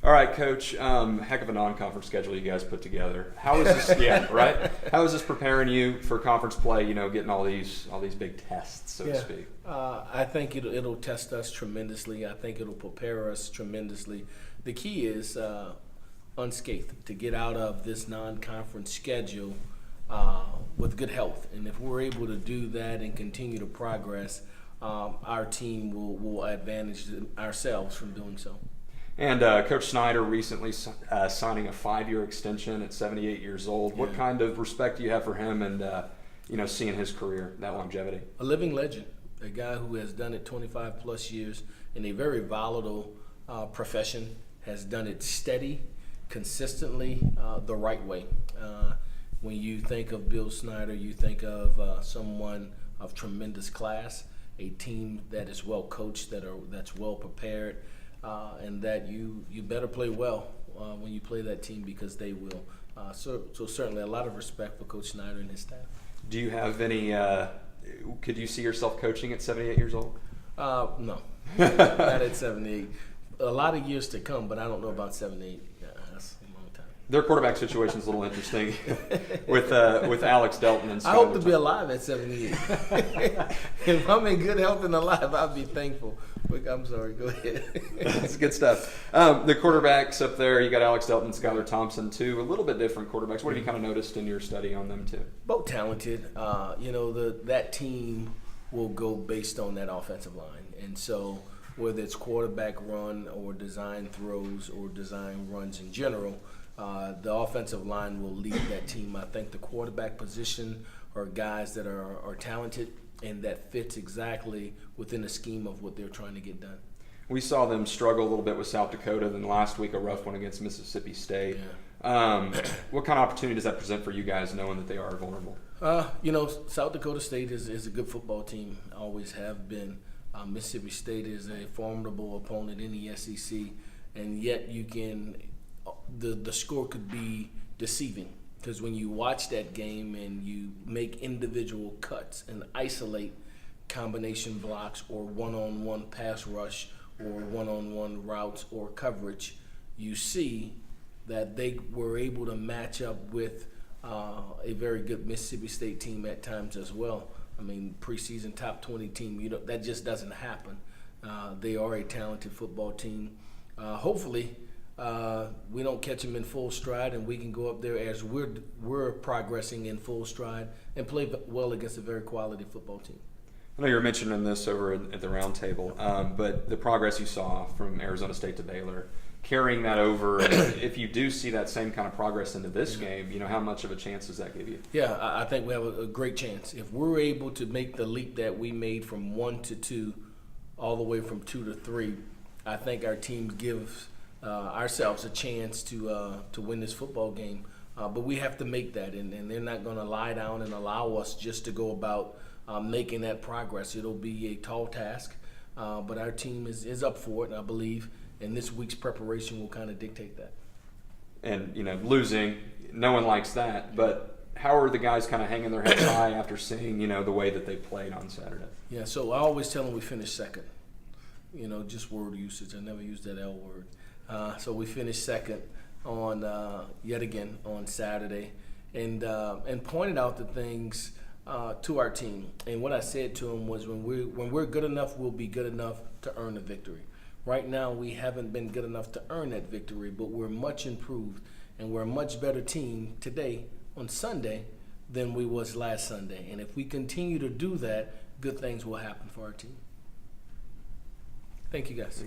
All right, Coach. Heck of a non-conference schedule you guys put together. How is this? Yeah, right. How is this preparing you for conference play? Getting all these big tests, so to speak. I think it'll test us tremendously. I think it'll prepare us tremendously. The key is unscathed, to get out of this non-conference schedule with good health. And if we're able to do that and continue to progress, our team will advantage ourselves from doing so. And Coach Snyder recently signing a 5-year extension at 78 years old. Yeah. What kind of respect do you have for him and seeing his career, that longevity? A living legend, a guy who has done it 25 plus years in a very volatile profession, has done it steady, consistently, the right way. When you think of Bill Snyder, you think of someone of tremendous class, a team that is well coached, that's well prepared, and that you better play well when you play that team, because they will. So certainly a lot of respect for Coach Snyder and his staff. Do you have any, could you see yourself coaching at 78 years old? No, not at 78. A lot of years to come, but I don't know about 78. Yeah, that's a long time. Their quarterback situation is a little interesting with Alex Delton and Skylar. I hope to be alive at 78. If I'm in good health and alive, I'll be thankful. I'm sorry, go ahead. That's good stuff. The quarterbacks up there, you got Alex Delton and Skylar Thompson, too. A little bit different quarterbacks. What have you kind of noticed in your study on them, too? Both talented. That team will go based on that offensive line. And so whether it's quarterback run or design throws or design runs in general, the offensive line will lead that team. I think the quarterback position are guys that are talented and that fits exactly within the scheme of what they're trying to get done. We saw them struggle a little bit with South Dakota, then last week a rough one against Mississippi State. Yeah. What kind of opportunity does that present for you guys, knowing that they are vulnerable? South Dakota State is a good football team, always have been. Mississippi State is a formidable opponent in the SEC, and yet the score could be deceiving, because when you watch that game and you make individual cuts and isolate combination blocks or one-on-one pass rush or one-on-one routes or coverage, you see that they were able to match up with a very good Mississippi State team at times as well. I mean, preseason top 20 team, that just doesn't happen. They are a talented football team. Hopefully, we don't catch them in full stride, and we can go up there as we're progressing in full stride and play well against a very quality football team. I know you were mentioning this over at the round table, but the progress you saw from Arizona State to Baylor, carrying that over, if you do see that same kind of progress into this game, how much of a chance does that give you? Yeah, I think we have a great chance. If we're able to make the leap that we made from 1 to 2, all the way from 2 to 3, I think our team gives ourselves a chance to win this football game. But we have to make that, and they're not going to lie down and allow us just to go about making that progress. It'll be a tall task, but our team is up for it, and I believe. And this week's preparation will kind of dictate that. And, losing, no one likes that. But how are the guys kind of hanging their heads high after seeing, the way that they played on Saturday? Yeah, so I always tell them we finished second. Just word usage. I never use that L word. So we finished second on, yet again, on Saturday. And pointed out the things to our team. And what I said to them was, when we're good enough, we'll be good enough to earn a victory. Right now, we haven't been good enough to earn that victory, but we're much improved, and we're a much better team today on Sunday than we was last Sunday. And if we continue to do that, good things will happen for our team. Thank you, guys.